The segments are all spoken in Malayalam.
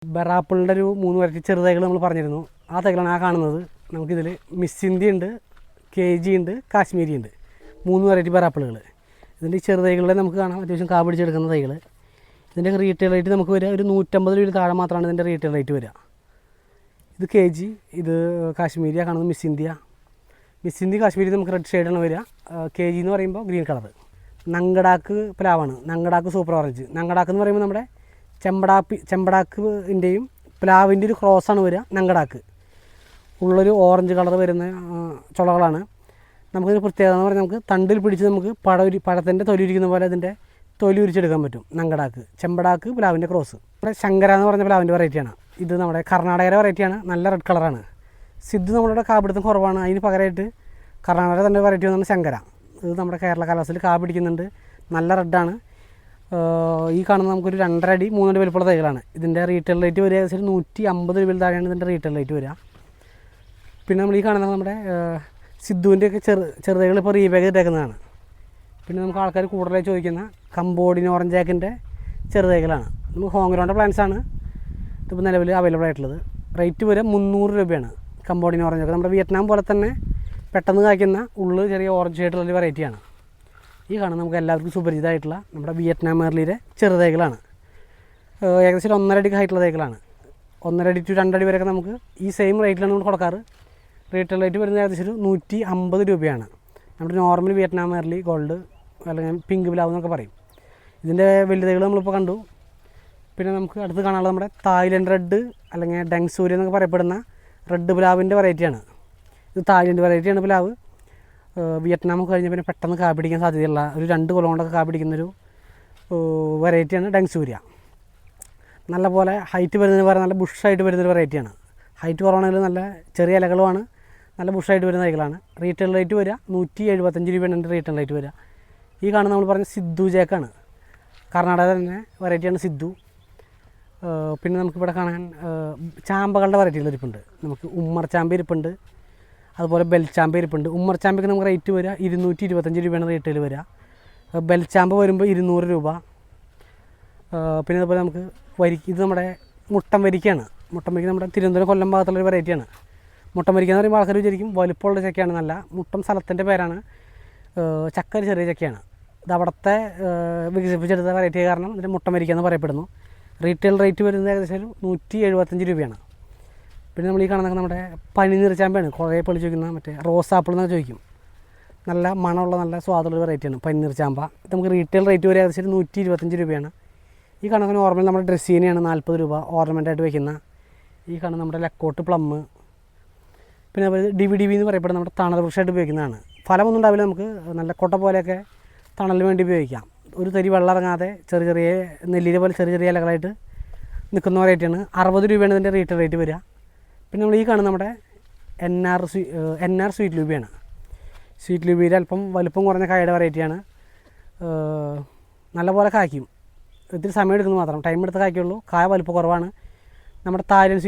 ബറാപ്പിളിൻ്റെ ഒരു 3 വെറൈറ്റി ചെറുതൈകൾ നമ്മൾ പറഞ്ഞിരുന്നു. ആ തൈകളാണ് ആ കാണുന്നത്. നമുക്കിതിൽ മിസ് ഇന്ത്യ ഉണ്ട്, KG ഉണ്ട്, കാശ്മീരി ഉണ്ട്. 3 വെറൈറ്റി ബറാപ്പിളുകൾ. ഇതിൻ്റെ ഈ ചെറുതൈകളിലെ നമുക്ക് കാണാം അത്യാവശ്യം കാ പിടിച്ചെടുക്കുന്ന തൈകൾ. ഇതിൻ്റെ റീറ്റെയിൽ റേറ്റ് നമുക്ക് വരിക ഒരു 150 രൂപ താഴെ മാത്രമാണ് ഇതിൻ്റെ റീറ്റെയിൽ റേറ്റ് വരിക. ഇത് KG, ഇത് കാശ്മീരിയാണ് കാണുന്നത്. മിസ് ഇന്ത്യ കാശ്മീരി നമുക്ക് റെഡ് ഷെയ്ഡാണ് വരിക. KG എന്ന് പറയുമ്പോൾ ഗ്രീൻ കളർ. നങ്കടാക്ക് പ്ലാവാണ്. നങ്കടാക്ക് സൂപ്പർ ഓറഞ്ച്. നങ്കടാക്ക് എന്ന് പറയുമ്പോൾ നമ്മുടെ ചെമ്പടാക്കിൻ്റെയും പ്ലാവിൻ്റെ ഒരു ക്രോസാണ് വരിക. നങ്കടാക്ക് ഉള്ളൊരു ഓറഞ്ച് കളർ വരുന്ന ചുളകളാണ്. നമുക്കൊരു പ്രത്യേകത എന്ന് പറഞ്ഞാൽ നമുക്ക് തണ്ടിൽ പിടിച്ച് നമുക്ക് പഴത്തിൻ്റെ തൊലി ഉരിക്കുന്ന പോലെ അതിൻ്റെ തൊലി ഉരിച്ചെടുക്കാൻ പറ്റും. നങ്കടാക്ക്, ചെമ്പടാക്ക്, പ്ലാവിൻ്റെ ക്രോസ്. നമ്മുടെ ശങ്കര എന്ന് പറഞ്ഞ പ്ലാവിൻ്റെ വെറൈറ്റിയാണ്. ഇത് നമ്മുടെ കർണാടകയിലെ വെറൈറ്റിയാണ്. നല്ല റെഡ് കളറാണ്. സിദ്ധു നമ്മളുടെ കാപിടുത്തം കുറവാണ്. അതിന് പകരമായിട്ട് കർണാടക തന്നെ വെറൈറ്റി വന്നാണ് ശങ്കര. ഇത് നമ്മുടെ കേരള കാലാവസ്ഥയിൽ കാ പിടിക്കുന്നുണ്ട്. നല്ല റെഡാണ്. ഈ കാണുന്ന നമുക്കൊരു 2.5 അടി 3 അടി വലിപ്പമുള്ള തൈകളാണ്. ഇതിൻ്റെ റീറ്റെയിൽ റേറ്റ് വരിക ഏകദേശം 150 രൂപയിൽ താഴെയാണ് ഇതിൻ്റെ റീറ്റെയിൽ റേറ്റ് വരിക. പിന്നെ നമ്മൾ ഈ കാണുന്നത് നമ്മുടെ സിദ്ധുവിൻ്റെയൊക്കെ ചെറുതൈകൾ ഇപ്പോൾ റീബാഗ് ഇട്ടേക്കുന്നതാണ്. പിന്നെ നമുക്ക് ആൾക്കാർ കൂടുതലായി ചോദിക്കുന്ന കമ്പോഡിയൻ ഓറഞ്ച് ജാക്കിൻ്റെ ചെറുതൈകളാണ്. നമുക്ക് ഹോം ഗ്രൗണ്ട് പ്ലാന്റ്സാണ് ഇതിപ്പോൾ നിലവിൽ അവൈലബിൾ ആയിട്ടുള്ളത്. റേറ്റ് വരെ 300 രൂപയാണ്. കമ്പോഡിയൻ ഓറഞ്ച് ജാക്ക് നമ്മുടെ വിയറ്റ്നാം പോലെ തന്നെ പെട്ടെന്ന് കായ്ക്കുന്ന ഉള്ളു ചെറിയ ഓറഞ്ച് ഷെയ്ഡുള്ള വെറൈറ്റിയാണ്. ഈ കാണുന്നത് നമുക്ക് എല്ലാവർക്കും സുപരിചിതമായിട്ടുള്ള നമ്മുടെ വിയറ്റ്നാം മെർലിയുടെ ചെറുതൈകളാണ്. ഏകദേശം 1.5 അടി ഹൈറ്റുള്ള തൈകളാണ്. 1.5 അടി to 2 അടി വരെയൊക്കെ നമുക്ക് ഈ സെയിം റേറ്റിലാണ് നമ്മൾ കൊടുക്കാറ്. റീറ്റെയിൽ റേറ്റ് വരുന്നത് ഏകദേശം ഒരു 150 രൂപയാണ്. നമ്മുടെ നോർമൽ വിയറ്റ്നാം മെർലി ഗോൾഡ് അല്ലെങ്കിൽ പിങ്ക് പ്ലാവ് എന്നൊക്കെ പറയും. ഇതിൻ്റെ വലിയ തൈകൾ നമ്മളിപ്പോൾ കണ്ടു. പിന്നെ നമുക്ക് അടുത്ത് കാണാനുള്ളത് നമ്മുടെ തായ്ലൻഡ് റെഡ് അല്ലെങ്കിൽ ഡെങ്സൂരി എന്നൊക്കെ പറയപ്പെടുന്ന റെഡ് പ്ലാവിൻ്റെ വെറൈറ്റിയാണ്. ഇത് തായ്ലൻഡ് വെറൈറ്റിയാണ് പ്ലാവ്. വിയറ്റ്നാം കഴിഞ്ഞാൽ പിന്നെ പെട്ടെന്ന് കാ പിടിക്കാൻ സാധ്യതയുള്ള ഒരു 2 കൊല്ലം കൊണ്ടൊക്കെ കാ പിടിക്കുന്നൊരു വെറൈറ്റിയാണ് ഡെങ്സൂരിയ. നല്ല പോലെ ഹൈറ്റ് വരുന്നതിന് പകരം നല്ല ബുഷായിട്ട് വരുന്നൊരു വെറൈറ്റിയാണ്. ഹൈറ്റ് കുറവാണെങ്കിൽ നല്ല ചെറിയ ഇലകളുമാണ്, നല്ല ബുഷായിട്ട് വരുന്ന തൈകളാണ്. റീറ്റെയിൽ റേറ്റ് വരിക 175 രൂപയാണ് എൻ്റെ റീറ്റെയിൽ റേറ്റ് വരിക. ഈ കാണുന്ന നമ്മൾ പറഞ്ഞ സിദ്ധു ജാക്കാണ്. കർണാടക തന്നെ വെറൈറ്റിയാണ് സിദ്ധു. പിന്നെ നമുക്കിവിടെ കാണാൻ ചാമ്പകളുടെ വെറൈറ്റികൾ ഇരിപ്പുണ്ട്. നമുക്ക് ഉമ്മർ ചാമ്പ ഇരിപ്പുണ്ട്, അതുപോലെ ബെൽച്ചാമ്പ ഇരിപ്പുണ്ട്. ഉമ്മർ ചാമ്പയ്ക്ക് നമുക്ക് റേറ്റ് വരിക 225 രൂപയാണ് റീറ്റെയിൽ വരിക. ബെൽച്ചാമ്പ വരുമ്പോൾ 200 രൂപ. പിന്നെ അതുപോലെ നമുക്ക് ഇത് നമ്മുടെ മുട്ടൻ വരിക്കയാണ്. മുട്ടൻ വരിക്ക നമ്മുടെ തിരുവനന്തപുരം കൊല്ലം ഭാഗത്തുള്ളൊരു വെറൈറ്റിയാണ്. മുട്ടൻ വരിക്ക എന്ന് പറയുമ്പോൾ ആൾക്കാർ വിചാരിക്കും വലുപ്പമുള്ള ചക്കയാണ്. നല്ല മുട്ടം സ്ഥലത്തിൻ്റെ പേരാണ്. ചക്ക ഒരു ചെറിയ ചക്കയാണ്. ഇത് അവിടുത്തെ വികസിപ്പിച്ചെടുത്ത വെറൈറ്റി കാരണം ഇതിൻ്റെ മുട്ടൻ വരിക്ക എന്ന് പറയപ്പെടുന്നു. റീറ്റെയിൽ റേറ്റ് വരുന്നത് ഏകദേശം 175 രൂപയാണ്. പിന്നെ നമ്മൾ ഈ കാണുന്നത് നമ്മുടെ പനിനീർ ചാമ്പയാണ്. കുറേ പൊളിച്ച് വയ്ക്കുന്ന മറ്റേ റോസാപ്പിൾ എന്നൊക്കെ ചോദിക്കും. നല്ല മണമുള്ള നല്ല സ്വാദുള്ള വെറൈറ്റിയാണ് പനിനീർ ചാമ്പ. ഇത് നമുക്ക് റീറ്റെയിൽ റേറ്റ് വരെ ഏകദേശം 125 രൂപയാണ്. ഈ കണക്കിന് നോർമൽ നമ്മുടെ ഡ്രസ്സീനെയാണ് 40 രൂപ ഓർണമെൻ്റായിട്ട് വയ്ക്കുന്ന. ഈ കാണുന്ന നമ്മുടെ ലക്കോട്ട് പ്ലം. പിന്നെ അതുപോലെ DVDV എന്ന് പറയപ്പെടുന്ന നമ്മുടെ തണൽ വൃക്ഷമായിട്ട് ഉപയോഗിക്കുന്നതാണ്. ഫലമൊന്നും ഉണ്ടാവില്ല, നമുക്ക് നല്ല കൊട്ട പോലെയൊക്കെ തണലിന് വേണ്ടി ഉപയോഗിക്കാം. ഒരു തരി വെള്ളം ഇറങ്ങാതെ ചെറിയ നെല്ലിര പോലെ ചെറിയ ഇലകളായിട്ട് നിൽക്കുന്ന വെറൈറ്റിയാണ്. 60 രൂപയാണ് ഇതിൻ്റെ റീറ്റെയിൽ റേറ്റ് വരിക. പിന്നെ നമ്മൾ ഈ കാണുന്ന നമ്മുടെ NR സ്വീറ്റ് ലൂബിയാണ്. സ്വീറ്റ് ലൂബിയിൽ അല്പം വലുപ്പം കുറഞ്ഞ കായയുടെ വെറൈറ്റിയാണ്. നല്ലപോലെ കായ്ക്കും. ഇത്തിരി സമയം എടുക്കുന്നത് മാത്രം, ടൈം എടുത്ത് കായ്ക്കുള്ളൂ. കായ വലുപ്പം കുറവാണ്. നമ്മുടെ തായ്ലൻഡ്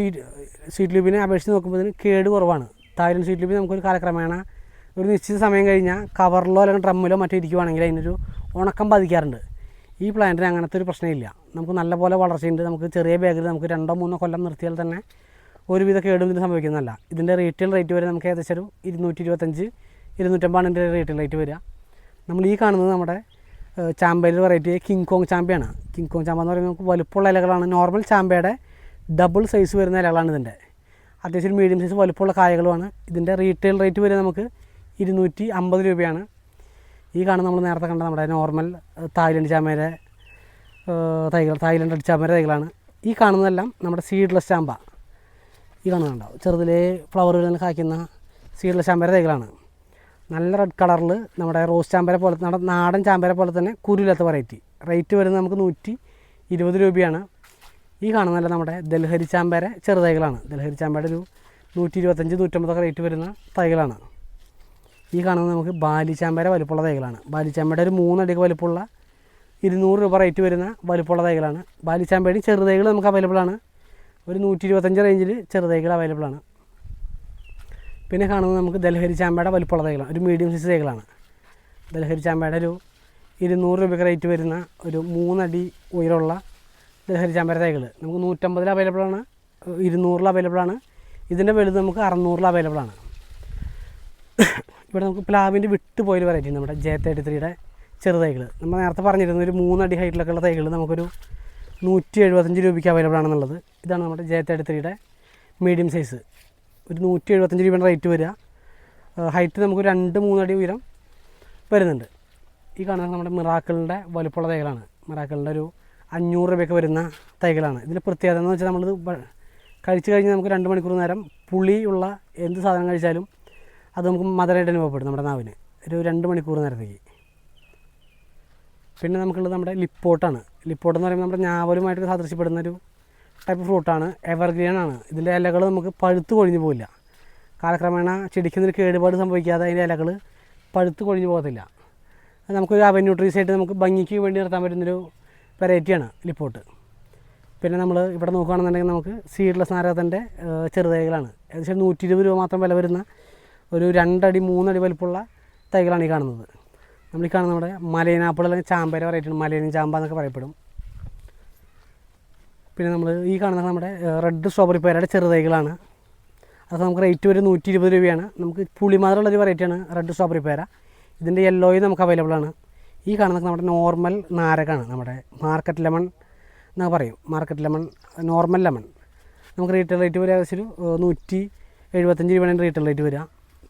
സ്വീറ്റ് ലൂബിനെ അപേക്ഷിച്ച് നോക്കുമ്പോൾ കേട് കുറവാണ്. തായ്ലൻഡ് സ്വീറ്റ് ലൂബി നമുക്കൊരു കാലക്രമേണ ഒരു നിശ്ചിത സമയം കഴിഞ്ഞാൽ കവറിലോ അല്ലെങ്കിൽ ഡ്രമ്മിലോ മറ്റോ ഇരിക്കുവാണെങ്കിൽ അതിനൊരു ഉണക്കം ബാധിക്കാറുണ്ട്. ഈ പ്ലാന്റിന് അങ്ങനത്തെ ഒരു പ്രശ്നമില്ല. നമുക്ക് നല്ലപോലെ വളർച്ചയുണ്ട്. നമുക്ക് ചെറിയ ബാഗിൽ നമുക്ക് 2-3 കൊല്ലം നിർത്തിയാൽ തന്നെ ഒരുവിധ കേടും ഇതിന് സംഭവിക്കുന്നതല്ല. ഇതിൻ്റെ റീറ്റെയിൽ റേറ്റ് വരെ നമുക്ക് ഏകദേശം ഒരു 225-250 ഇതിൻ്റെ റീറ്റെയിൽ റേറ്റ് വരിക. നമ്മൾ ഈ കാണുന്നത് നമ്മുടെ ചാമ്പയിൽ വെറൈറ്റി കിങ് കോങ് ചാമ്പയാണ്. കിങ് കോങ് ചാമ്പ എന്ന് പറയുമ്പോൾ നമുക്ക് വലുപ്പമുള്ള ഇലകളാണ്. നോർമൽ ചാമ്പയുടെ ഡബിൾ സൈസ് വരുന്ന ഇലകളാണ് ഇതിൻ്റെ. അത്യാവശ്യം മീഡിയം സൈസ് വലുപ്പമുള്ള കായകളുമാണ്. ഇതിൻ്റെ റീറ്റെയിൽ റേറ്റ് വരെ നമുക്ക് 250 രൂപയാണ്. ഈ കാണുന്ന നമ്മൾ നേരത്തെ കണ്ട നമ്മുടെ നോർമൽ തായ്ലൻഡ് ചാമ്പയുടെ തായ്ലൻഡ് ചാമ്പയുടെ തൈകളാണ്. ഈ കാണുന്നതെല്ലാം നമ്മുടെ സീഡ്ലെസ് ചാമ്പ. ഈ കാണുന്നുണ്ടാവും ചെറുതിലെ ഫ്ലവർ വരുന്ന കായ്ക്കുന്ന സീഡ്ലെസ് ചാമ്പയുടെ തൈകളാണ്. നല്ല റെഡ് കളറിൽ നമ്മുടെ റോസ് ചാമ്പര പോലെ നമ്മുടെ നാടൻ ചാമ്പര പോലെ തന്നെ കുരുവില്ലാത്ത വെറൈറ്റി. റേറ്റ് വരുന്നത് നമുക്ക് 120 രൂപയാണ്. ഈ കാണുന്നതല്ല നമ്മുടെ ദൽഹരി ചാമ്പര ചെറുതൈകളാണ്. ദൽഹരി ചാമ്പയുടെ ഒരു 125-150 റേറ്റ് വരുന്ന തൈകളാണ്. ഈ കാണുന്നത് നമുക്ക് ബാലി ചാമ്പര വലുപ്പമുള്ള തൈകളാണ്. ബാലി ചാമ്പയുടെ ഒരു 3 അടി വലുപ്പമുള്ള 200 രൂപ റേറ്റ് വരുന്ന വലുപ്പമുള്ള തൈകളാണ്. ബാലി ചാമ്പയുടെ ചെറുതൈകൾ നമുക്ക് അവൈലബിൾ ആണ്. ഒരു 125 റേഞ്ചിൽ ചെറുതൈകൾ അവൈലബിൾ ആണ്. പിന്നെ കാണുന്നത് നമുക്ക് ദൽഹരി ചാമ്പയുടെ വലുപ്പമുള്ള തൈകളാണ്. ഒരു മീഡിയം സൈസ് തൈകളാണ്. ദൽഹരി ചാമ്പയുടെ ഒരു 200 രൂപയ്ക്ക് റേറ്റ് വരുന്ന ഒരു 3 അടി ഉയരമുള്ള ഹരിചാമ്പര തൈകൾ നമുക്ക് 150 അവൈലബിളാണ്, 200 അവൈലബിളാണ്. ഇതിൻ്റെ വലുത് നമുക്ക് 600 അവൈലബിളാണ്. ഇവിടെ നമുക്ക് പ്ലാവിൻ്റെ വിട്ട് പോയൊരു വെറൈറ്റി നമ്മുടെ J33യുടെ ചെറുതൈകൾ. നമ്മൾ നേരത്തെ പറഞ്ഞിരുന്ന ഒരു 3 അടി ഹൈറ്റിലൊക്കെ ഉള്ള തൈകൾ നമുക്കൊരു 175 രൂപയ്ക്ക് അവൈലബിൾ ആണെന്നുള്ളത്. ഇതാണ് നമ്മുടെ J33യുടെ മീഡിയം സൈസ്. ഒരു 175 രൂപയാണ് റേറ്റ് വരിക. ഹൈറ്റ് നമുക്ക് 2-3 അടി ഉയരം വരുന്നുണ്ട്. ഈ കാണുന്നത് നമ്മുടെ മിറാക്കിളിൻ്റെ വലുപ്പമുള്ള തൈകളാണ്. മിറാക്കിളിൻ്റെ ഒരു 500 രൂപയൊക്കെ വരുന്ന തൈകളാണ്. ഇതിൻ്റെ പ്രത്യേകത എന്ന് വെച്ചാൽ നമ്മളിത് കഴിച്ച് കഴിഞ്ഞാൽ നമുക്ക് 2 മണിക്കൂർ നേരം പുളിയുള്ള എന്ത് സാധനം കഴിച്ചാലും അത് നമുക്ക് മധുരമായിട്ട് അനുഭവപ്പെടും നമ്മുടെ നാവിന് ഒരു 2 മണിക്കൂർ നേരത്തേക്ക്. പിന്നെ നമുക്കുള്ളത് നമ്മുടെ ലിപ്പോട്ടാണ്. ലിപ്പോട്ട് എന്ന് പറയുമ്പോൾ നമ്മുടെ ഞാവലുമായിട്ട് സാദൃശ്യപ്പെടുന്ന ഒരു ടൈപ്പ് ഫ്രൂട്ടാണ്. എവർഗ്രീൻ ആണ്. ഇതിൻ്റെ ഇലകൾ നമുക്ക് പഴുത്ത് കൊഴിഞ്ഞു പോകില്ല. കാലക്രമേണ ചെടിക്കുന്നൊരു കേടുപാട് സംഭവിക്കാതെ അതിൻ്റെ ഇലകൾ പഴുത്ത് കൊഴിഞ്ഞു പോകത്തില്ല. അത് നമുക്കൊരു അവന്യൂ ട്രീസ് ആയിട്ട് നമുക്ക് ഭംഗിക്ക് വേണ്ടി നിർത്താൻ പറ്റുന്നൊരു വെറൈറ്റിയാണ് ലിപ്പോട്ട്. പിന്നെ നമ്മൾ ഇവിടെ നോക്കുകയാണെന്നുണ്ടെങ്കിൽ നമുക്ക് സീഡ്ലെസ് നാരകത്തിൻ്റെ ചെറുതൈകളാണ്. ഏകദേശം 120 രൂപ മാത്രം വില വരുന്ന ഒരു 2 അടി 3 അടി വലിപ്പമുള്ള തൈകളാണ് ഈ കാണുന്നത്. നമ്മൾ ഈ കാണുന്ന നമ്മുടെ മലയൻ ആപ്പിൾ അല്ലെങ്കിൽ ചാമ്പയുടെ വെറൈറ്റിയാണ്. മലയൻ ചാമ്പ എന്നൊക്കെ പറയപ്പെടും. പിന്നെ നമ്മൾ ഈ കാണുന്നത് നമ്മുടെ റെഡ് സ്ട്രോബെറി പേരയുടെ ചെറുതൈകളാണ്. അത് നമുക്ക് റേറ്റ് ഒരു 120 രൂപയാണ്. നമുക്ക് പുളിമാതിരമുള്ളൊരു വെറൈറ്റിയാണ് റെഡ് സ്ട്രോബെറി പേര. ഇതിൻ്റെ യെല്ലോയും നമുക്ക് അവൈലബിൾ ആണ്. ഈ കാണുന്നത് നമ്മുടെ നോർമൽ നാരകമാണ്. നമ്മുടെ മാർക്കറ്റ് ലെമൺ എന്നൊക്കെ പറയും. Market lemon, normal lemon. നമുക്ക് റീറ്റെയിൽ റേറ്റ് വരിക ഏകദേശം ഒരു 175 രൂപയാണ് റീറ്റെയിൽ റേറ്റ് വരിക.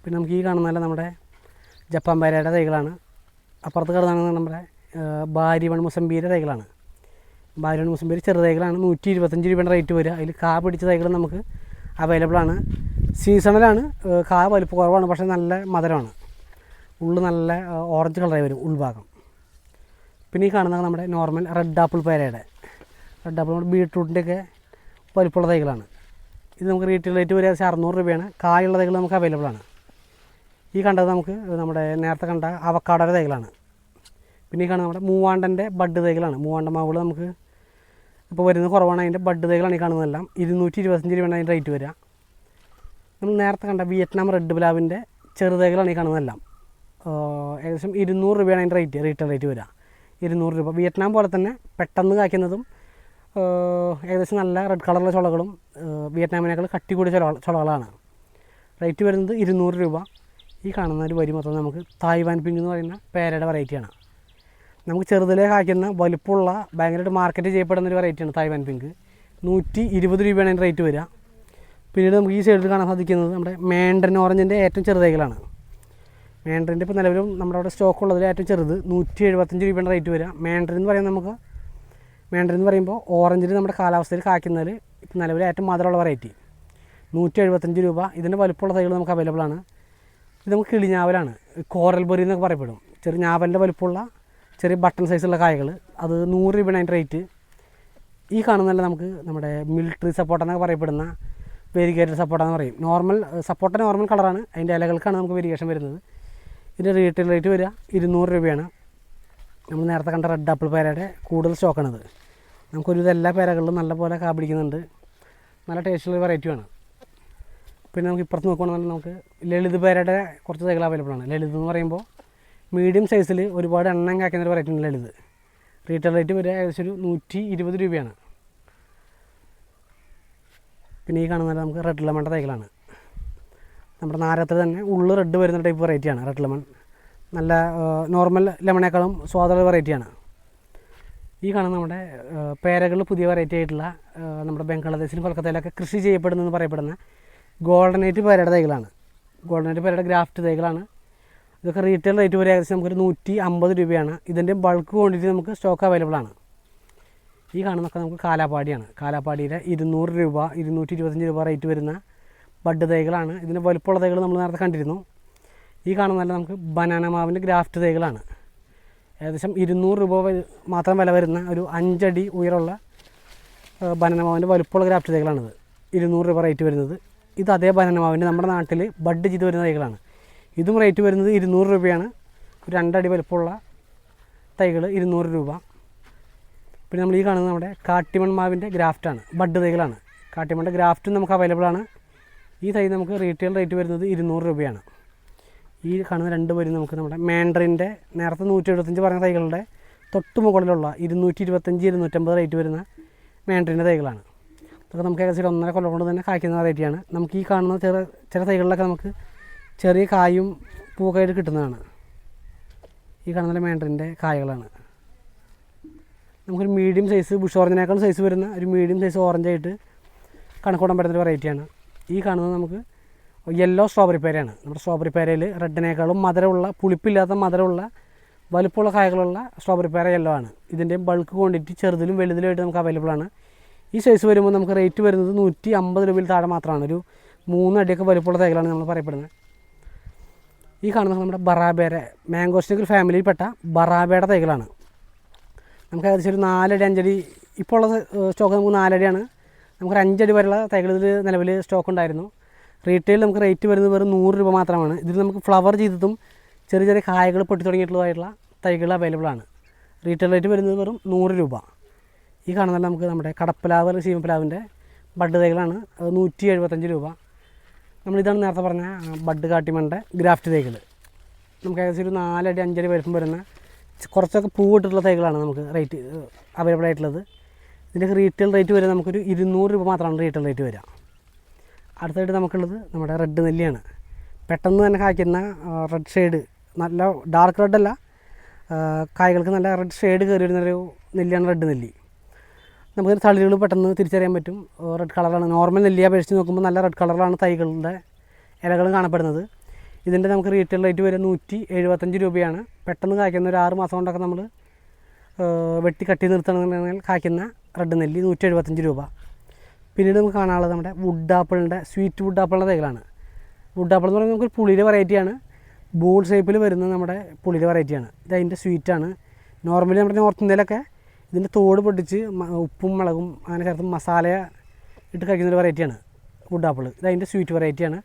പിന്നെ നമുക്ക് ഈ കാണുന്നതല്ല നമ്മുടെ ജപ്പാൻ പേരയുടെ തൈകളാണ്. അപ്പുറത്ത് കിടന്നാണ് നമ്മുടെ ബാരിവൺ മുസംബിയുടെ തൈകളാണ്. ബാരിവൺ മുസംബി ചെറുതൈകളാണ്. 125 രൂപയാണ് റേറ്റ് വരിക. അതിൽ കാ പിടിച്ച തൈകൾ നമുക്ക് അവൈലബിൾ ആണ്. സീസണലാണ്. കാ വലിപ്പം കുറവാണ്, പക്ഷേ നല്ല മധുരമാണ്. ഉള്ളു നല്ല ഓറഞ്ച് കളറായി വരും ഉൾഭാഗം. പിന്നെ ഈ കാണുന്നത് നമ്മുടെ നോർമൽ റെഡ് ആപ്പിൾ പേരയുടെ നമ്മുടെ ബീട്രൂട്ടിൻ്റെയൊക്കെ വലിപ്പമുള്ള തൈകളാണ്. ഇത് നമുക്ക് റീറ്റെയിൽ റേറ്റ് വരിക 600 രൂപയാണ്. കായുള്ള തൈകൾ നമുക്ക് അവൈലബിൾ ആണ്. ഈ കണ്ടത് നമുക്ക് നമ്മുടെ നേരത്തെ കണ്ട അവക്കാടോയുടെ തൈകളാണ്. പിന്നെ ഈ കാണുന്നത് നമ്മുടെ മൂവാണ്ടൻ്റെ ബഡ് തൈകളാണ്. മൂവാണ്ട മാവുകൾ നമുക്ക് ഇപ്പോൾ വരുന്നത് കുറവാണ്. അതിൻ്റെ ബഡ് തൈകളാണ് ഈ കാണുന്നതെല്ലാം. 225 രൂപയാണ് അതിൻ്റെ റേറ്റ് വരിക. നമ്മൾ നേരത്തെ കണ്ട വിയറ്റ്നാം റെഡ് പ്ലാവിൻ്റെ ചെറുതൈകളാണ് ഈ കാണുന്നതെല്ലാം. ഏകദേശം 200 രൂപയാണ് അതിൻ്റെ റീറ്റെയിൽ റേറ്റ് വരിക. 200 രൂപ. വിയറ്റ്നാം പോലെ തന്നെ പെട്ടെന്ന് കായ്ക്കുന്നതും ഏകദേശം നല്ല റെഡ് കളറുള്ള ചുളകളും വിയറ്റ്നാമിനേക്കാൾ കട്ടി കൂടിയ ചുളകളാണ്. റേറ്റ് വരുന്നത് 200 രൂപ. ഈ കാണുന്ന ഒരു വരി മൊത്തം നമുക്ക് തായ്വാൻ പിങ്ക് എന്ന് പറയുന്ന പേരയുടെ വെറൈറ്റിയാണ്. നമുക്ക് ചെറുതിലേ കായ്ക്കുന്ന വലുപ്പമുള്ള ഭയങ്കരമായിട്ട് മാർക്കറ്റ് ചെയ്യപ്പെടുന്നൊരു വെറൈറ്റിയാണ് തായ്വാൻ പിങ്ക്. 120 രൂപയാണ് അതിൻ്റെ റേറ്റ് വരിക. പിന്നീട് നമുക്ക് ഈ സൈഡിൽ കാണാൻ സാധിക്കുന്നത് നമ്മുടെ മാൻഡറിൻ ഓറഞ്ചിൻ്റെ ഏറ്റവും ചെറുതൈകളാണ്. മാൻഡറിൻ്റെ ഇപ്പോൾ നിലവിലും നമ്മുടെ അവിടെ സ്റ്റോക്ക് ഉള്ളതിൽ ഏറ്റവും ചെറുത് 175 രൂപയാണ് റേറ്റ് വരിക. മാൻഡറിൻ എന്ന് പറയുമ്പോൾ ഓറഞ്ചിൽ നമ്മുടെ കാലാവസ്ഥയിൽ കായ്ക്കുന്നതിൽ ഇപ്പോൾ നിലവിൽ ഏറ്റവും മധുരമുള്ള വെറൈറ്റി 175 രൂപ. ഇതിൻ്റെ വലുപ്പമുള്ള തൈകൾ നമുക്ക് അവൈലബിൾ ആണ്. ഇത് നമുക്ക് കിളിഞ്ഞാവലാണ്. കോറൽ ബെറി എന്നൊക്കെ പറയപ്പെടും. ചെറിയ ഞാവലിൻ്റെ വലുപ്പമുള്ള ചെറിയ ബട്ടൺ സൈസുള്ള കായകൾ. അത് 100 രൂപയാണ് അതിൻ്റെ റേറ്റ്. ഈ കാണുന്നതല്ല നമുക്ക് നമ്മുടെ മിലിറ്ററി സപ്പോട്ട എന്നൊക്കെ പറയപ്പെടുന്ന വെരിഗേറ്റഡ് സപ്പോട്ട എന്ന് പറയും. സപ്പോട്ട നോർമൽ കളറാണ്. അതിൻ്റെ ഇലകൾക്കാണ് നമുക്ക് വെരിഗേഷൻ വരുന്നത്. ഇതിൻ്റെ റീറ്റെയിൽ റേറ്റ് വരിക 200 രൂപയാണ്. നമ്മൾ നേരത്തെ കണ്ട റെഡ് ആപ്പിൾ പേരയുടെ കൂടുതൽ സ്റ്റോക്കാണത്. നമുക്കൊരു എല്ലാ പേരകളിലും നല്ലപോലെ കാ പിടിക്കുന്നുണ്ട്. നല്ല ടേസ്റ്റുള്ള വെറൈറ്റിയാണ്. പിന്നെ നമുക്ക് ഇപ്പുറത്ത് നോക്കുകയാണെങ്കിൽ നമുക്ക് ലളിത് പേരയുടെ കുറച്ച് തൈകൾ അവൈലബിൾ ആണ്. ലളിത് എന്ന് പറയുമ്പോൾ മീഡിയം സൈസിൽ ഒരുപാട് എണ്ണം കായ്ക്കുന്ന ഒരു വെറൈറ്റി ഉണ്ട് ലളിത്. റീറ്റെയിൽ റേറ്റ് വരിക ഏകദേശം ഒരു 120 രൂപയാണ്. പിന്നെ ഈ കാണുന്നത് നമുക്ക് റെഡ് ലെമണിൻ്റെ തൈകളാണ്. നമ്മുടെ നാരകത്തിൽ തന്നെ ഉള്ളു റെഡ് വരുന്ന ടൈപ്പ് വെറൈറ്റിയാണ് റെഡ് ലെമൺ. നല്ല നോർമൽ ലെമണേക്കാളും സ്വാദുള്ള വെറൈറ്റിയാണ്. ഈ കാണുന്ന നമ്മുടെ പേരകളിൽ പുതിയ വെറൈറ്റി ആയിട്ടുള്ള നമ്മുടെ ബംഗ്ലാദേശിലും കൊൽക്കത്തയിലൊക്കെ കൃഷി ചെയ്യപ്പെടുന്നതെന്ന് പറയപ്പെടുന്ന ഗോൾഡനൈറ്റ് പേരയുടെ തൈകളാണ്. ഗോൾഡനൈറ്റ് പേരയുടെ ഗ്രാഫ്റ്റ് തൈകളാണ്. ഇതൊക്കെ റീറ്റെയിൽ റേറ്റ് വരെ ഏകദേശം നമുക്കൊരു 150 രൂപയാണ്. ഇതിൻ്റെ ബൾക്ക് ക്വാണ്ടിറ്റി നമുക്ക് സ്റ്റോക്ക് അവൈലബിൾ ആണ്. ഈ കാണുന്നതൊക്കെ നമുക്ക് കാലാപ്പാടിയാണ്. കാലാപ്പാടിയുടെ 200 രൂപ 225 രൂപ റേറ്റ് വരുന്ന ബഡ് തൈകളാണ്. ഇതിൻ്റെ വലുപ്പമുള്ള തൈകൾ നമ്മൾ നേരത്തെ കണ്ടിരുന്നു. ഈ കാണുന്നതല്ല നമുക്ക് ബനാന മാവിൻ്റെ ഗ്രാഫ്റ്റ് തൈകളാണ്. ഏകദേശം 200 രൂപ മാത്രം വില വരുന്ന ഒരു 5 അടി ഉയരമുള്ള ബനാന മാവിൻ്റെ വലുപ്പമുള്ള ഗ്രാഫ്റ്റ് തൈകളാണിത്. 200 രൂപ റേറ്റ് വരുന്നത്. ഇത് അതേ ബനാന മാവിൻ്റെ നമ്മുടെ നാട്ടിൽ ബഡ് ചെയ്ത് വരുന്ന തൈകളാണ്. ഇതും റേറ്റ് വരുന്നത് 200 രൂപയാണ്. ഒരു 2 അടി വലുപ്പമുള്ള തൈകൾ 200 രൂപ. പിന്നെ നമ്മൾ ഈ കാണുന്നത് നമ്മുടെ കാട്ടിമൺ മാവിൻ്റെ ഗ്രാഫ്റ്റാണ്. ബഡ് തൈകളാണ്. കാട്ടിമണിൻ്റെ ഗ്രാഫ്റ്റും നമുക്ക് അവൈലബിൾ ആണ്. ഈ തൈ നമുക്ക് റീറ്റെയിൽ റേറ്റ് വരുന്നത് 200 രൂപയാണ്. ഈ കാണുന്ന 2 വരി നമുക്ക് നമ്മുടെ മാൻഡറിൻ്റെ നേരത്തെ 175 പറഞ്ഞ തൈകളുടെ തൊട്ട് മുകളിലുള്ള 225 250 റേറ്റ് വരുന്ന മാൻഡ്രീൻ്റെ തൈകളാണ്. ഇതൊക്കെ നമുക്ക് ഏകദേശം 1.5 കൊല്ലം കൊണ്ട് തന്നെ കായ്ക്കുന്ന വെറൈറ്റിയാണ്. നമുക്ക് ഈ കാണുന്ന ചില തൈകളിലൊക്കെ നമുക്ക് ചെറിയ കായും പൂക്കായിട്ട് കിട്ടുന്നതാണ്. ഈ കാണുന്ന മാൻഡ്രീൻ്റെ കായകളാണ്. നമുക്കൊരു മീഡിയം സൈസ് ബുഷ് ഓറഞ്ചിനേക്കാൾ സൈസ് വരുന്ന ഒരു മീഡിയം സൈസ് ഓറഞ്ചായിട്ട് കണക്കൂടാൻ പറ്റുന്നൊരു വെറൈറ്റിയാണ്. ഈ കാണുന്നത് നമുക്ക് യെല്ലോ സ്ട്രോബെറി പേരയാണ്. നമ്മുടെ സ്ട്രോബെറി പേരയിൽ റെഡിനേക്കാളും മധുരമുള്ള, പുളിപ്പില്ലാത്ത മധുരമുള്ള വലുപ്പമുള്ള കായകളുള്ള സ്ട്രോബെറി പേര യെല്ലോ ആണ്. ഇതിൻ്റെ ബൾക്ക് ക്വാണ്ടിറ്റി ചെറുതിലും വലുതിലുമായിട്ട് നമുക്ക് അവൈലബിൾ ആണ്. ഈ സൈസ് വരുമ്പോൾ നമുക്ക് റേറ്റ് വരുന്നത് 150 രൂപയിൽ താഴെ മാത്രമാണ്. ഒരു 3 അടിയൊക്കെ വലുപ്പമുള്ള തൈകളാണ് നമ്മൾ പറയപ്പെടുന്നത്. ഈ കാണുന്നത് നമ്മുടെ ബറാബേര, മാംഗോസ്റ്റിക് ഫാമിലിയിൽപ്പെട്ട ബറാബയുടെ തൈകളാണ്. നമുക്ക് ഏകദേശം ഒരു 4 അടി 5 അടി ഇപ്പോൾ ഉള്ള സ്റ്റോക്ക് നമുക്ക് 4 അടിയാണ്. നമുക്കൊരു 5 അടി വരെയുള്ള തൈകൾ ഇതിൽ നിലവിൽ സ്റ്റോക്ക് ഉണ്ടായിരുന്നു. റീറ്റെയിൽ നമുക്ക് റേറ്റ് വരുന്നത് വെറും 100 രൂപ മാത്രമാണ്. ഇതിൽ നമുക്ക് ഫ്ലവർ ചെയ്തതും ചെറിയ ചെറിയ കായകൾ പൊട്ടി തുടങ്ങിയിട്ടുള്ളതായിട്ടുള്ള തൈകൾ അവൈലബിൾ ആണ്. റീറ്റെയിൽ റേറ്റ് വരുന്നത് വെറും 100 രൂപ. ഈ കാണുന്നത് നമുക്ക് നമ്മുടെ കടപ്പലാവ് ശീമപ്പലാവിൻ്റെ ബഡ് തൈകളാണ്. 175 രൂപ. നമ്മളിതാണ് നേരത്തെ പറഞ്ഞ ബഡ് കാട്ടിമണ്ട ഗ്രാഫ്റ്റ് തൈകൾ. നമുക്ക് ഏകദേശം ഒരു 4 അടി 5 അടി വലുപ്പം വരുന്ന കുറച്ചൊക്കെ പൂവിട്ടിട്ടുള്ള തൈകളാണ് നമുക്ക് റേറ്റ് അവൈലബിൾ ആയിട്ടുള്ളത്. ഇതിൻ്റെ റീറ്റെയിൽ റേറ്റ് വരെ നമുക്കൊരു 200 രൂപ മാത്രമാണ് റീറ്റെയിൽ റേറ്റ് വരിക. അടുത്തായിട്ട് നമുക്കുള്ളത് നമ്മുടെ റെഡ് നെല്ലിയാണ്. പെട്ടെന്ന് തന്നെ കായ്ക്കുന്ന റെഡ് ഷെയ്ഡ്, നല്ല ഡാർക്ക് റെഡല്ല, കായ്കൾക്ക് നല്ല റെഡ് ഷെയ്ഡ് കയറി വരുന്നൊരു നെല്ലിയാണ് റെഡ് നെല്ലി. നമുക്ക് തളിരുകൾ പെട്ടെന്ന് തിരിച്ചറിയാൻ പറ്റും. റെഡ് കളറാണ്. നോർമൽ നെല്ലിയെ അപേക്ഷിച്ച് നോക്കുമ്പോൾ നല്ല റെഡ് കളറിലാണ് തൈകളുടെ ഇലകൾ കാണപ്പെടുന്നത്. ഇതിൻ്റെ നമുക്ക് റീറ്റെയിൽ റേറ്റ് വരെ 175 രൂപയാണ്. പെട്ടെന്ന് കായ്ക്കുന്ന ഒരു 6 മാസം കൊണ്ടൊക്കെ നമ്മൾ വെട്ടി കട്ടി നിർത്തണമെങ്കിൽ കായ്ക്കുന്ന റെഡ് നെല്ലി 175 രൂപ. പിന്നീട് നമുക്ക് കാണാനുള്ളത് നമ്മുടെ വുഡ് ആപ്പിളിൻ്റെ, സ്വീറ്റ് വുഡ് ആപ്പിളിൻ്റെ തൈകളാണ്. വുഡ് ആപ്പിൾ എന്ന് പറയുന്നത് നമുക്കൊരു പുളിയുടെ വെറൈറ്റിയാണ്. ബോൾ ഷേപ്പിൽ വരുന്ന നമ്മുടെ പുളിയുടെ വെറൈറ്റിയാണ്. ഇത് അതിൻ്റെ സ്വീറ്റാണ്. നോർമലി നമ്മുടെ നോർത്ത് ഇന്ത്യയിലൊക്കെ ഇതിൻ്റെ തോട് പൊട്ടിച്ച് ഉപ്പും മുളകും അങ്ങനെ ചേർത്ത് മസാല ഇട്ട് കഴിക്കുന്നൊരു വെറൈറ്റിയാണ് വുഡ് ആപ്പിൾ. ഇത് അതിൻ്റെ സ്വീറ്റ് വെറൈറ്റിയാണ്.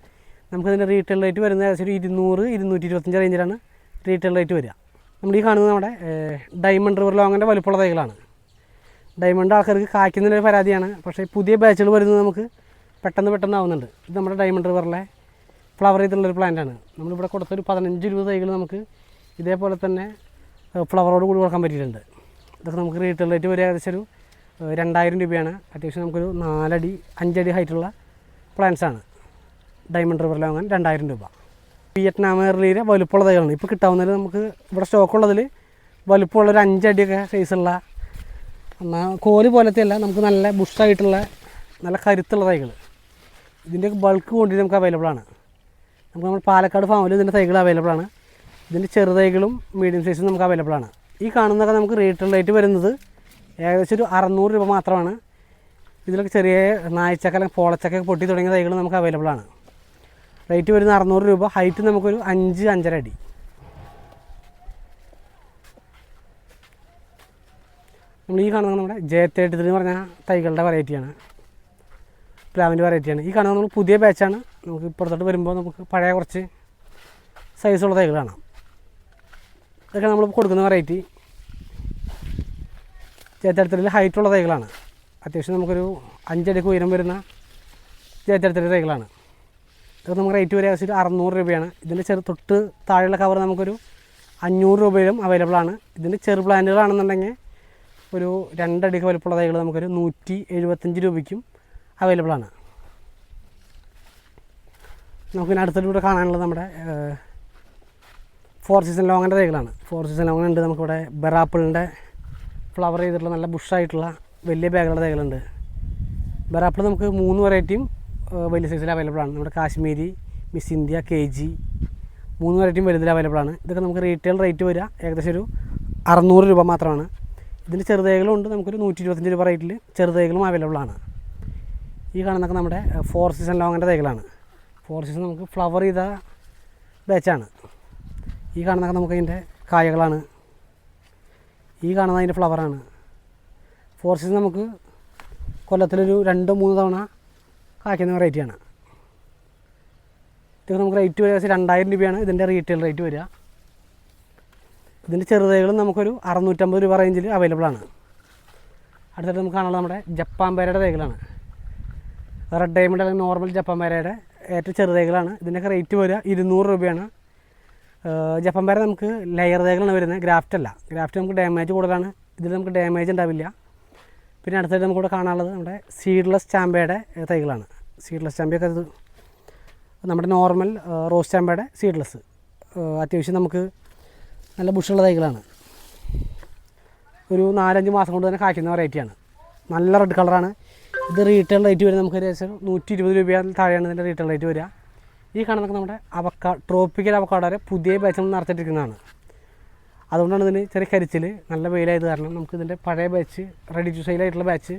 നമുക്കതിൻ്റെ റീറ്റെയിൽ റേറ്റ് വരുന്നത് ഏകദേശം 200-225 റേഞ്ചിലാണ് റീറ്റെയിൽ റേറ്റ് വരിക. നമ്മൾ ഈ കാണുന്നത് നമ്മുടെ ഡയമണ്ട് റിവർ ലോങ്ങിൻ്റെ വലുപ്പമുള്ള തൈകളാണ്. ഡയമണ്ട് ആൾക്കാർക്ക് കായ്ക്കുന്നതിൻ്റെ പരാതിയാണ്. പക്ഷേ പുതിയ ബാച്ചുകൾ വരുന്നത് നമുക്ക് പെട്ടെന്ന് ആവുന്നുണ്ട്. ഇത് നമ്മുടെ ഡയമണ്ട് റിവറിലെ ഫ്ലവർ ചെയ്തിട്ടുള്ളൊരു പ്ലാന്റാണ്. നമ്മളിവിടെ കൊടുത്തൊരു 15-20 തൈകൾ നമുക്ക് ഇതേപോലെ തന്നെ ഫ്ലവറോട് കൂടി കൊടുക്കാൻ പറ്റിയിട്ടുണ്ട്. ഇതൊക്കെ നമുക്ക് റീറ്റെയിൽ റേറ്റ് വരെ ഏകദേശം ഒരു 2000 രൂപയാണ്. അത്യാവശ്യം നമുക്കൊരു 4 അടി 5 അടി ഹൈറ്റുള്ള പ്ലാന്റ്സാണ്. ഡയമണ്ട് റിവർ ലോങ്ങൻ 2000 രൂപ. വിയറ്റ്നാം എയർലിയിലെ വലുപ്പമുള്ള തൈകളാണ് ഇപ്പോൾ കിട്ടാവുന്നതിൽ. നമുക്ക് ഇവിടെ സ്റ്റോക്കുള്ളതിൽ വലുപ്പമുള്ളൊരു 5 അടിയൊക്കെ സൈസുള്ള, എന്നാൽ കോല് പോലത്തെ അല്ല, നമുക്ക് നല്ല ബുഷായിട്ടുള്ള നല്ല കരുത്തുള്ള തൈകൾ. ഇതിൻ്റെ ബൾക്ക് ക്വാണ്ടിറ്റി നമുക്ക് അവൈലബിൾ ആണ്. നമുക്ക് നമ്മൾ പാലക്കാട് ഫാമിൽ ഇതിൻ്റെ തൈകൾ അവൈലബിൾ ആണ്. ഇതിൻ്റെ ചെറുതൈകളും മീഡിയം സൈസും നമുക്ക് അവൈലബിൾ ആണ്. ഈ കാണുന്നതൊക്കെ നമുക്ക് റീറ്റെയിൽ റേറ്റ് വരുന്നത് ഏകദേശം ഒരു 600 രൂപ മാത്രമാണ്. ഇതിലൊക്കെ ചെറിയ നായ്ച്ചക്ക അല്ലെങ്കിൽ പോളച്ചക്ക പൊട്ടി തുടങ്ങിയ തൈകൾ നമുക്ക് അവൈലബിൾ ആണ്. റേറ്റ് വരുന്നത് 600 രൂപ. ഹൈറ്റ് നമുക്കൊരു 5-5.5 അടി. നമ്മൾ ഈ കാണുന്നത് നമ്മുടെ J33 എന്ന് പറഞ്ഞ തൈകളുടെ വെറൈറ്റിയാണ്, പ്ലാവിൻ്റെ വെറൈറ്റിയാണ്. ഈ കാണുന്നത് നമ്മൾ പുതിയ ബാച്ചാണ്. നമുക്ക് ഇപ്പുറത്തോട്ട് വരുമ്പോൾ നമുക്ക് പഴയ കുറച്ച് സൈസുള്ള തൈകൾ കാണാം. ഇതൊക്കെ നമ്മൾ കൊടുക്കുന്ന വെറൈറ്റി J33 ഹൈറ്റുള്ള തൈകളാണ്. അത്യാവശ്യം നമുക്കൊരു 5 അടിക്ക് ഉയരം വരുന്ന J33 തൈകളാണ്. ഇതൊക്കെ നമുക്ക് റേറ്റ് വരെ ഏകദേശം 600 രൂപയാണ്. ഇതിൻ്റെ തൊട്ട് താഴെയുള്ള കവർ നമുക്കൊരു 500 രൂപയിലും അവൈലബിൾ ആണ്. ഇതിൻ്റെ ചെറു പ്ലാന്റുകളാണെന്നുണ്ടെങ്കിൽ ഒരു 2 അടിക്ക് വലുപ്പമുള്ള തൈകൾ നമുക്കൊരു 175 രൂപയ്ക്കും അവൈലബിൾ ആണ്. നമുക്കിനി അടുത്തിലൂടെ കാണാനുള്ളത് നമ്മുടെ 4 സീസൺ ലോങ്ങിൻ്റെ തൈകളാണ്. 4 സീസൺ ലോങ് ഉണ്ട്. നമുക്കിവിടെ ബെറാപ്പിളിൻ്റെ ഫ്ലവർ ചെയ്തിട്ടുള്ള നല്ല ബുഷായിട്ടുള്ള വലിയ ബാഗുള്ള തൈകളുണ്ട്. ബെറാപ്പിൾ നമുക്ക് 3 വെറൈറ്റിയും വലിയ സൈസിൽ അവൈലബിൾ ആണ്. നമ്മുടെ കാശ്മീരി, മിസ് ഇന്ത്യ, KG 3 വെറൈറ്റിയും വലുതിൽ അവൈലബിൾ ആണ്. ഇതൊക്കെ നമുക്ക് റീറ്റെയിൽ റേറ്റ് വരിക ഏകദേശം ഒരു 600 രൂപ മാത്രമാണ്. ഇതിൻ്റെ ചെറുതൈകളും ഉണ്ട്. നമുക്കൊരു 125 രൂപ റേറ്റിൽ ചെറുതൈകളും അവൈലബിൾ ആണ്. ഈ കാണുന്നതൊക്കെ നമ്മുടെ 4 സീസൺ ലോങ്ങിൻ്റെ തൈകളാണ്. 4 സീസൺ നമുക്ക് ഫ്ലവർ ചെയ്ത ബാച്ചാണ്. ഈ കാണുന്നതൊക്കെ നമുക്ക് അതിൻ്റെ കായകളാണ്. ഈ കാണുന്നത് അതിൻ്റെ ഫ്ലവറാണ്. 4 സീസൺ നമുക്ക് കൊല്ലത്തിലൊരു 2-3 തവണ കായ്ക്കുന്ന വെറൈറ്റിയാണ്. ഇതൊക്കെ നമുക്ക് റേറ്റ് വരിക 2000 രൂപയാണ് ഇതിൻ്റെ റീറ്റെയിൽ റേറ്റ് വരിക. ഇതിൻ്റെ ചെറുതൈകളും നമുക്കൊരു 650 രൂപ റേഞ്ചിൽ അവൈലബിൾ ആണ്. അടുത്തിട്ട് നമുക്ക് കാണുന്നത് നമ്മുടെ ജപ്പാൻ പേരയുടെ തൈകളാണ്. റെഡ് ഡയമണ്ട് അല്ലെങ്കിൽ നോർമൽ ജപ്പാൻ പേരയുടെ ഏറ്റവും ചെറുതൈകളാണ്. ഇതിൻ്റെയൊക്കെ റേറ്റ് വരിക 200 രൂപയാണ്. ജപ്പാൻ പേര നമുക്ക് ലെയർ തൈകളാണ് വരുന്നത്, ഗ്രാഫ്റ്റ് അല്ല. ഗ്രാഫ്റ്റ് നമുക്ക് ഡാമേജ് കൂടുതലാണ്. ഇതിൽ നമുക്ക് ഡാമേജ് ഉണ്ടാവില്ല. പിന്നെ അടുത്തായിട്ട് നമുക്കിവിടെ കാണാനുള്ളത് നമ്മുടെ സീഡ്ലെസ് ചാമ്പയുടെ തൈകളാണ്. സീഡ്ലെസ് ചാമ്പയൊക്കെ അത് നമ്മുടെ നോർമൽ റോസ് ചാമ്പയുടെ സീഡ്ലെസ് അത്യാവശ്യം നമുക്ക് നല്ല ബുഷുള്ള തൈകളാണ്. ഒരു 4-5 മാസം കൊണ്ട് തന്നെ കായ്ക്കുന്ന വെറൈറ്റിയാണ്. നല്ല റെഡ് കളറാണ്. ഇത് റീറ്റെയിൽ റേറ്റ് വരുന്നത് നമുക്ക് ഏകദേശം 120 രൂപ താഴെയാണ് ഇതിൻ്റെ റീറ്റെയിൽ റേറ്റ് വരിക. ഈ കാണുന്നതൊക്കെ നമ്മുടെ ട്രോപ്പിക്കൽ അവക്കാഡോയുടെ പുതിയ ബാച്ച് നമ്മൾ നടത്തിയിട്ടിരിക്കുന്നതാണ്. അതുകൊണ്ടാണ് ഇതിന് ചെറിയ കരിച്ചിൽ, നല്ല വെയിലായത് കാരണം നമുക്ക് ഇതിൻ്റെ പഴയ ബാച്ച് റെഡി ടു സെയിലായിട്ടുള്ള ബാച്ച്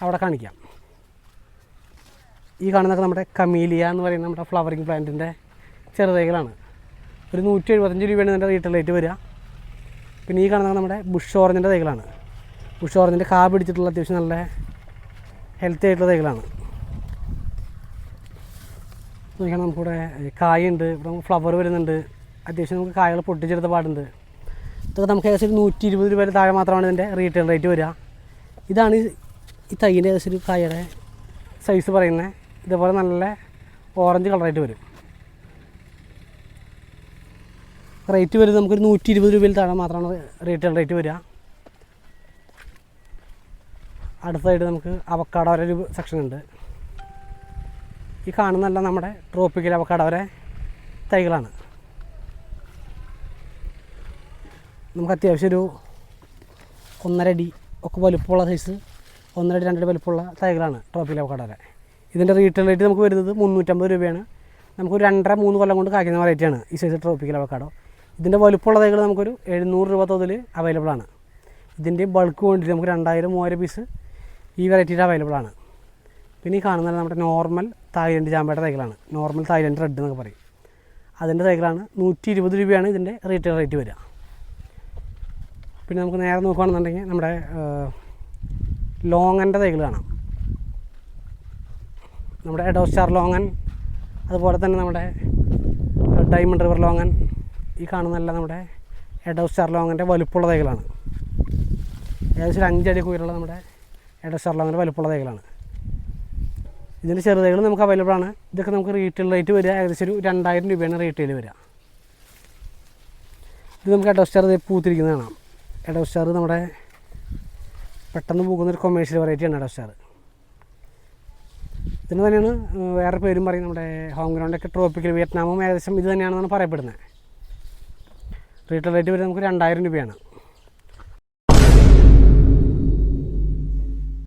അവിടെ കാണിക്കാം. ഈ കാണുന്നതൊക്കെ നമ്മുടെ കമീലിയ എന്ന് പറയുന്ന നമ്മുടെ ഫ്ലവറിങ് പ്ലാന്റിൻ്റെ ചെറുതൈകളാണ്. ഒരു 175 രൂപയാണ് ഇതിൻ്റെ റീറ്റെയിൽ റേറ്റ് വരിക. പിന്നെ ഈ കാണുന്നത് നമ്മുടെ ബുഷ് ഓറഞ്ചിൻ്റെ തൈകളാണ്. ബുഷ് ഓറഞ്ചിൻ്റെ കാ പിടിച്ചിട്ടുള്ള അത്യാവശ്യം നല്ല ഹെൽത്തി ആയിട്ടുള്ള തൈകളാണ്. നോക്കിയാൽ നമുക്കിവിടെ കായുണ്ട്, ഇവിടെ ഫ്ലവർ വരുന്നുണ്ട്, അത്യാവശ്യം നമുക്ക് കായകൾ പൊട്ടിച്ചെടുത്ത പാടുണ്ട്. ഇതൊക്കെ നമുക്ക് ഏകദേശം 120 രൂപയുടെ താഴെ മാത്രമാണ് ഇതിൻ്റെ റീറ്റെയിൽ റേറ്റ് വരിക. ഇതാണ് ഈ തൈൻ്റെ ഏകദേശം ഒരു കായയുടെ സൈസ് പറയുന്നത്. ഇതേപോലെ നല്ല ഓറഞ്ച് കളറായിട്ട് വരും. റേറ്റ് വരുന്നത് നമുക്കൊരു 120 രൂപയിൽ താഴെ മാത്രമാണ് റീറ്റെയിൽ റേറ്റ് വരിക. അടുത്തതായിട്ട് നമുക്ക് അവക്കാഡോയുടെ ഒരു സെക്ഷൻ ഉണ്ട്. ഈ കാണുന്നതല്ല നമ്മുടെ ട്രോപ്പിക്കൽ അവക്കാഡോയുടെ തൈകളാണ്. നമുക്ക് അത്യാവശ്യം ഒരു 1.5 അടി ഒക്കെ വലുപ്പമുള്ള സൈസ്, 1.5 അടി 2 അടി വലുപ്പമുള്ള തൈകളാണ് ട്രോപ്പിക്കൽ അവക്കാഡോയുടെ. ഇതിൻ്റെ റീറ്റെയിൽ റേറ്റ് നമുക്ക് വരുന്നത് 350 രൂപയാണ്. നമുക്കൊരു 2.5-3 കൊല്ലം കൊണ്ട് കായ്ക്കുന്ന വെറൈറ്റിയാണ് ഈ സൈസ് ട്രോപ്പിക്കൽ അവക്കാഡോ. ഇതിൻ്റെ വലുപ്പമുള്ള തൈകൾ നമുക്കൊരു 700 രൂപ തോതിൽ അവൈലബിൾ ആണ്. ഇതിൻ്റെ ബൾക്ക് വേണ്ടിയിട്ട് നമുക്ക് 2000-3000 പീസ് ഈ വെറൈറ്റിയിൽ അവൈലബിൾ ആണ്. പിന്നെ ഈ കാണുന്നത് നമ്മുടെ നോർമൽ തായ്ലൻഡ് ചാമ്പയുടെ തൈകളാണ്. നോർമൽ തായ്ലൻഡ് റെഡ് എന്നൊക്കെ പറയും. അതിൻ്റെ തൈകളാണ് 120 രൂപയാണ് ഇതിൻ്റെ റീറ്റെയിൽ റേറ്റ് വരിക. പിന്നെ നമുക്ക് നേരെ നോക്കുകയാണെന്നുണ്ടെങ്കിൽ നമ്മുടെ ലോങ്ങൻ്റെ തൈകൾ കാണാം. നമ്മുടെ എഡോസ്റ്റാർ ലോങ്ങൻ, അതുപോലെ തന്നെ നമ്മുടെ ഡയമണ്ട് റിവർ ലോങ്ങൻ. ഈ കാണുന്നതെല്ലാം നമ്മുടെ എഡോസ്റ്റാർ ലോങ്ങൻ്റെ വലുപ്പമുള്ള തൈകളാണ്. ഏകദേശം 5 അടി ഉയരമുള്ള നമ്മുടെ എഡോസ്റ്റാർ ലോങ്ങൻ്റെ വലുപ്പമുള്ള തൈകളാണ്. ഇതിൻ്റെ ചെറുതൈകൾ നമുക്ക് അവൈലബിൾ ആണ്. ഇതൊക്കെ നമുക്ക് റീറ്റെയിൽ റേറ്റ് വരിക ഏകദേശം ഒരു 2000 രൂപയാണ് റീറ്റെയിൽ വരിക. ഇത് നമുക്ക് എഡോസ്റ്റാർ പൂത്തിരിക്കുന്നത് കാണാം. എഡോസ്റ്റാർ നമ്മുടെ പെട്ടെന്ന് പോകുന്നൊരു കൊമേഴ്ഷ്യൽ വെറൈറ്റിയാണ് എഡോസ്റ്റാർ. ഇതിന് തന്നെയാണ് വേറെ പേരും പറയും. നമ്മുടെ ഹോം ഗ്രൗണ്ടൊക്കെ ട്രോപ്പിക്കൽ വിയറ്റ്നാമും ഏകദേശം ഇത് തന്നെയാണെന്നാണ് പറയപ്പെടുന്നത്. റീറ്റെയിൽ റേറ്റ് വരുന്നത് നമുക്ക് 2000 രൂപയാണ്.